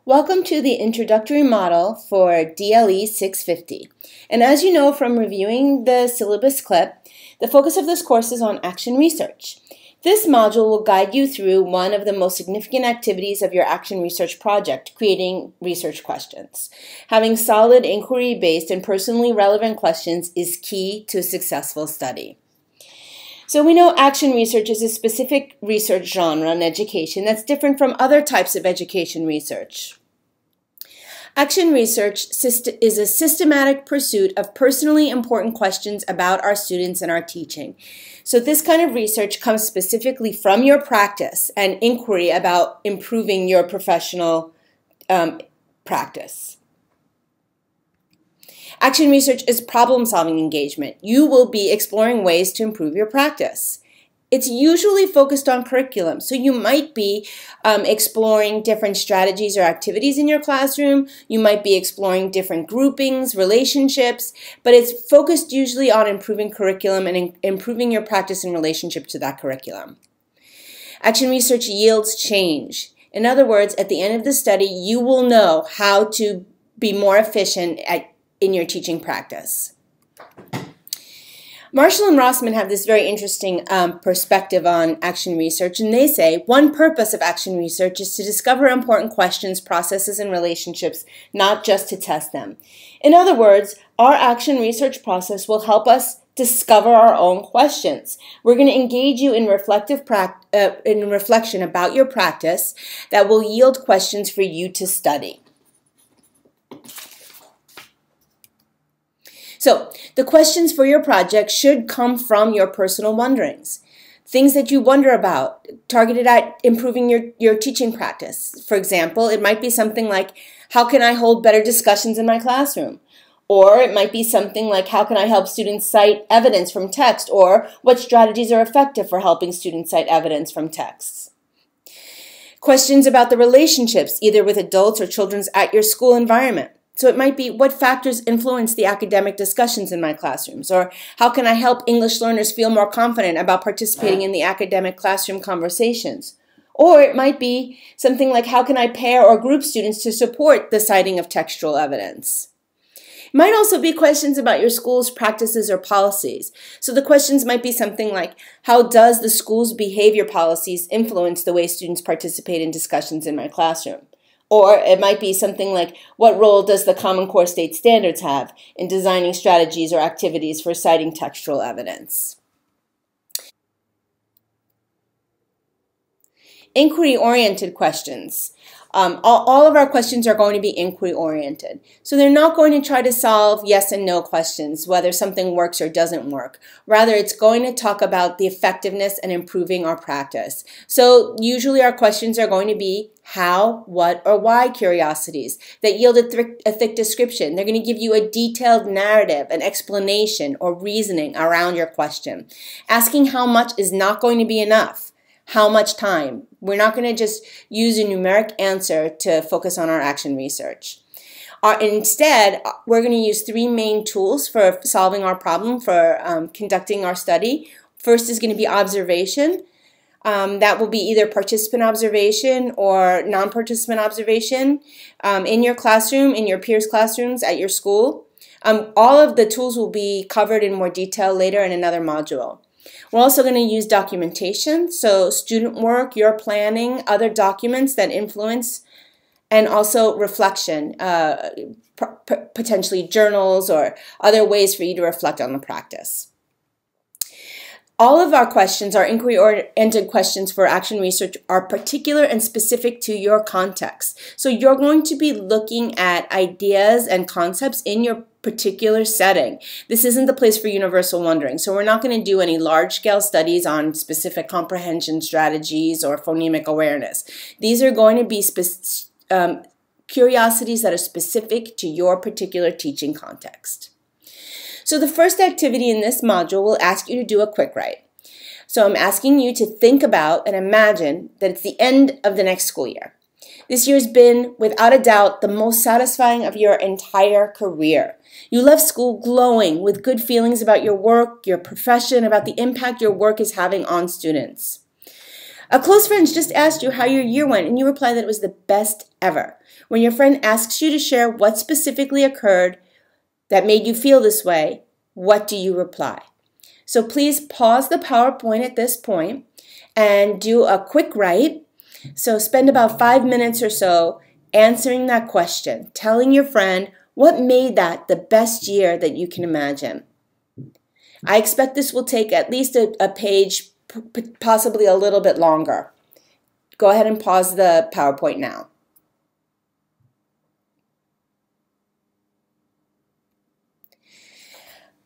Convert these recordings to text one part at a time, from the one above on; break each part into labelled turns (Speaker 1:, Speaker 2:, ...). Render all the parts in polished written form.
Speaker 1: Welcome to the introductory model for DLE 650. And as you know from reviewing the syllabus clip, the focus of this course is on action research. This module will guide you through one of the most significant activities of your action research project, creating research questions. Having solid inquiry-based and personally relevant questions is key to a successful study. So we know action research is a specific research genre in education that's different from other types of education research. Action research is a systematic pursuit of personally important questions about our students and our teaching. So this kind of research comes specifically from your practice and inquiry about improving your professional practice. Action research is problem-solving engagement. You will be exploring ways to improve your practice. It's usually focused on curriculum, so you might be exploring different strategies or activities in your classroom. You might be exploring different groupings, relationships, but it's focused usually on improving curriculum and improving your practice in relationship to that curriculum. Action research yields change. In other words, at the end of the study, you will know how to be more efficient in your teaching practice. Marshall and Rossman have this very interesting perspective on action research, and they say one purpose of action research is to discover important questions, processes, and relationships, not just to test them. In other words, our action research process will help us discover our own questions. We're going to engage you in reflection about your practice that will yield questions for you to study. So, the questions for your project should come from your personal wonderings. Things that you wonder about, targeted at improving your teaching practice. For example, it might be something like, how can I hold better discussions in my classroom? Or it might be something like, how can I help students cite evidence from text? Or what strategies are effective for helping students cite evidence from texts? Questions about the relationships, either with adults or children at your school environment. So it might be, what factors influence the academic discussions in my classrooms? Or how can I help English learners feel more confident about participating in the academic classroom conversations? Or it might be something like, how can I pair or group students to support the citing of textual evidence? It might also be questions about your school's practices or policies. So the questions might be something like, how does the school's behavior policies influence the way students participate in discussions in my classroom? Or it might be something like, what role does the Common Core State Standards have in designing strategies or activities for citing textual evidence? Inquiry-oriented questions. All of our questions are going to be inquiry-oriented. So they're not going to try to solve yes and no questions, whether something works or doesn't work. Rather, it's going to talk about the effectiveness and improving our practice. So usually our questions are going to be how, what, or why curiosities that yield a thick description. They're going to give you a detailed narrative, an explanation, or reasoning around your question. Asking how much is not going to be enough. How much time? We're not going to just use a numeric answer to focus on our action research. Instead, we're going to use three main tools for solving our problem, for conducting our study. First is going to be observation. That will be either participant observation or non-participant observation in your classroom, in your peers' classrooms, at your school. All of the tools will be covered in more detail later in another module. We're also going to use documentation, so student work, your planning, other documents that influence, and also reflection, potentially journals or other ways for you to reflect on the practice. All of our questions, our inquiry-oriented questions for action research, are particular and specific to your context. So you're going to be looking at ideas and concepts in your particular setting. This isn't the place for universal wondering. So we're not going to do any large-scale studies on specific comprehension strategies or phonemic awareness. These are going to be curiosities that are specific to your particular teaching context. So the first activity in this module will ask you to do a quick write. So I'm asking you to think about and imagine that it's the end of the next school year. This year's been, without a doubt, the most satisfying of your entire career. You left school glowing with good feelings about your work, your profession, about the impact your work is having on students. A close friend just asked you how your year went, and you reply that it was the best ever. When your friend asks you to share what specifically occurred that made you feel this way, what do you reply? So please pause the PowerPoint at this point and do a quick write. So spend about 5 minutes or so answering that question, telling your friend what made that the best year that you can imagine. I expect this will take at least a page, possibly a little bit longer. Go ahead and pause the PowerPoint now.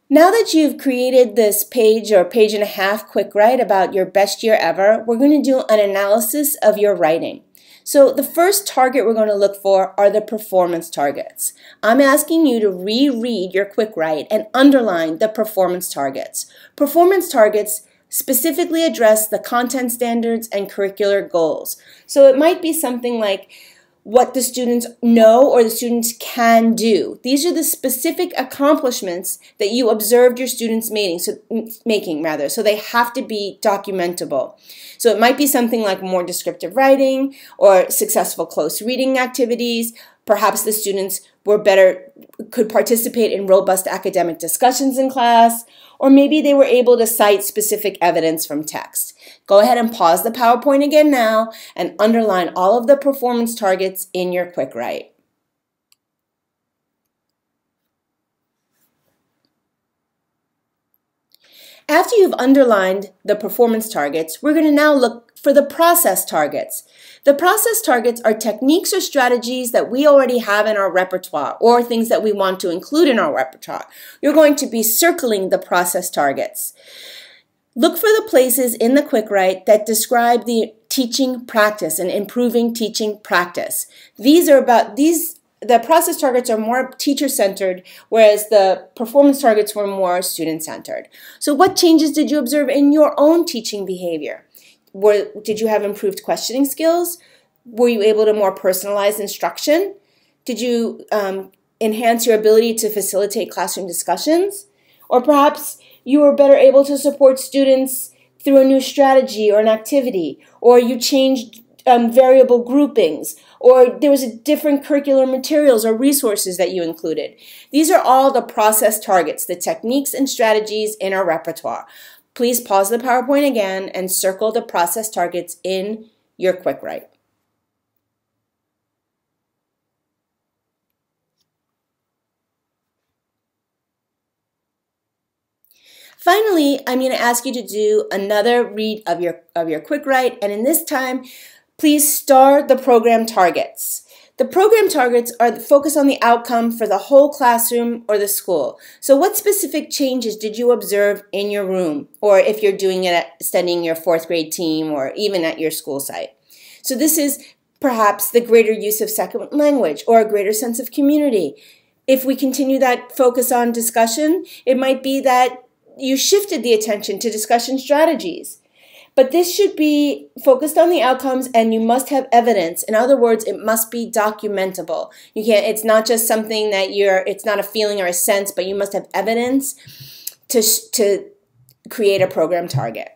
Speaker 1: Now that you've created this page or page and a half quick write about your best year ever, we're going to do an analysis of your writing. So the first target we're going to look for are the performance targets. I'm asking you to reread your quick write and underline the performance targets. Performance targets specifically address the content standards and curricular goals. So it might be something like what the students know or the students can do. These are the specific accomplishments that you observed your students making, so they have to be documentable. So it might be something like more descriptive writing or successful close reading activities. Perhaps the students could participate in robust academic discussions in class, or maybe they were able to cite specific evidence from text. Go ahead and pause the PowerPoint again now and underline all of the performance targets in your quick write. After you've underlined the performance targets, we're going to now look for the process targets. The process targets are techniques or strategies that we already have in our repertoire or things that we want to include in our repertoire. You're going to be circling the process targets. Look for the places in the quick write that describe the teaching practice and improving teaching practice. The process targets are more teacher-centered, whereas the performance targets were more student-centered. So what changes did you observe in your own teaching behavior? Did you have improved questioning skills? Were you able to more personalize instruction? Did you enhance your ability to facilitate classroom discussions? Or perhaps you were better able to support students through a new strategy or an activity, or you changed variable groupings, or there was a different curricular materials or resources that you included. These are all the process targets, the techniques and strategies in our repertoire. Please pause the PowerPoint again and circle the process targets in your quick write. Finally, I'm going to ask you to do another read of your quick write, and in this time, please star the program targets. The program targets are focused on the outcome for the whole classroom or the school. So what specific changes did you observe in your room, or if you're doing it studying your 4th grade team or even at your school site? So this is perhaps the greater use of second language or a greater sense of community. If we continue that focus on discussion, it might be that you shifted the attention to discussion strategies. But this should be focused on the outcomes, and you must have evidence. In other words, it must be documentable. It's not just something that it's not a feeling or a sense, but you must have evidence to create a program target.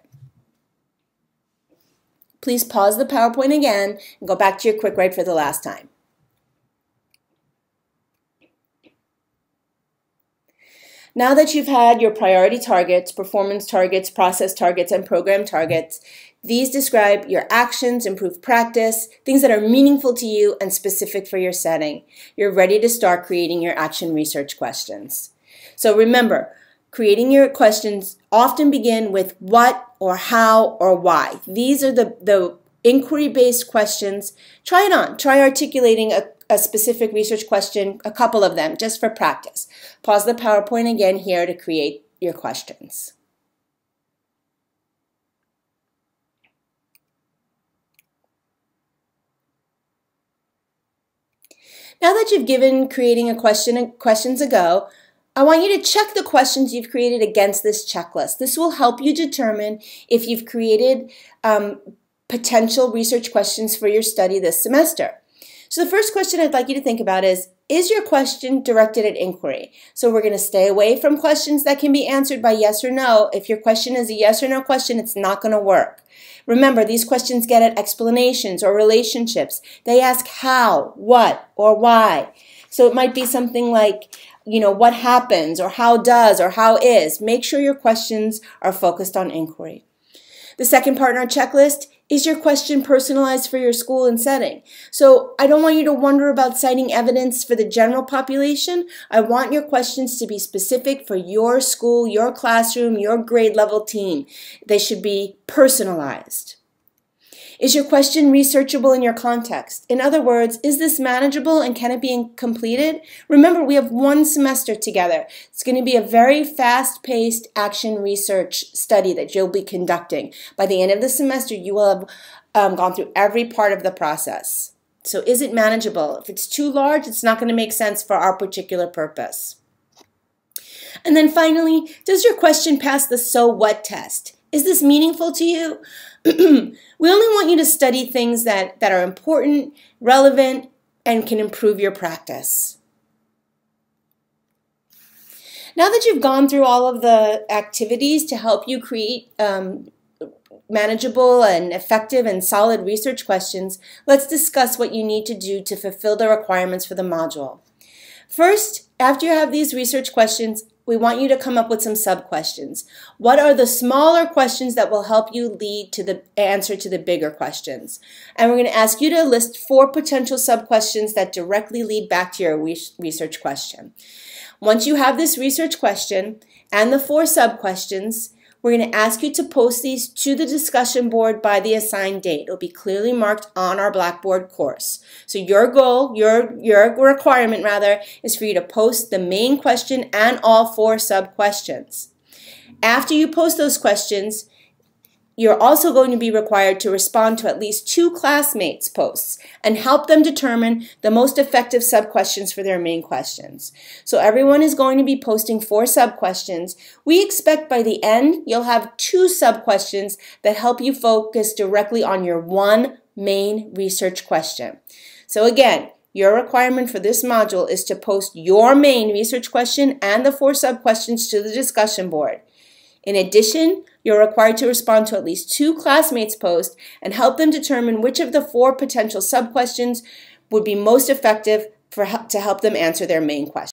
Speaker 1: Please pause the PowerPoint again and go back to your quick write for the last time. Now that you've had your priority targets, performance targets, process targets, and program targets, these describe your actions, improved practice, things that are meaningful to you and specific for your setting. You're ready to start creating your action research questions. So remember, creating your questions often begin with what or how or why. These are the inquiry-based questions. Try it on. Try articulating a specific research question, a couple of them, just for practice. Pause the PowerPoint again here to create your questions. Now that you've given creating a questions a go, I want you to check the questions you've created against this checklist. This will help you determine if you've created potential research questions for your study this semester. So the first question I'd like you to think about is is your question directed at inquiry? So we're going to stay away from questions that can be answered by yes or no. If your question is a yes or no question, it's not going to work. Remember, these questions get at explanations or relationships. They ask how, what, or why. So it might be something like, what happens, or how does, or how is. Make sure your questions are focused on inquiry. The second part in our checklist is your question personalized for your school and setting. So I don't want you to wonder about citing evidence for the general population. I want your questions to be specific for your school, your classroom, your grade level team. They should be personalized. Is your question researchable in your context? In other words, is this manageable and can it be completed? Remember, we have 1 semester together. It's going to be a very fast-paced action research study that you'll be conducting. By the end of the semester, you will have gone through every part of the process. So is it manageable? If it's too large, it's not going to make sense for our particular purpose. And then finally, does your question pass the so what test? Is this meaningful to you? We only want you to study things that are important, relevant, and can improve your practice. Now that you've gone through all of the activities to help you create manageable and effective and solid research questions, let's discuss what you need to do to fulfill the requirements for the module. First, after you have these research questions, we want you to come up with some sub-questions. What are the smaller questions that will help you lead to the answer to the bigger questions? And we're going to ask you to list 4 potential sub-questions that directly lead back to your research question. Once you have this research question and the 4 sub-questions, we're going to ask you to post these to the discussion board by the assigned date. It'll be clearly marked on our Blackboard course. So your goal, your requirement rather, is for you to post the main question and all 4 sub-questions. After you post those questions, you're also going to be required to respond to at least 2 classmates' posts and help them determine the most effective sub-questions for their main questions. So everyone is going to be posting 4 sub-questions. We expect by the end you'll have 2 sub-questions that help you focus directly on your 1 main research question. So again, your requirement for this module is to post your main research question and the 4 sub-questions to the discussion board. In addition, you're required to respond to at least 2 classmates' posts and help them determine which of the 4 potential sub-questions would be most effective to help them answer their main question.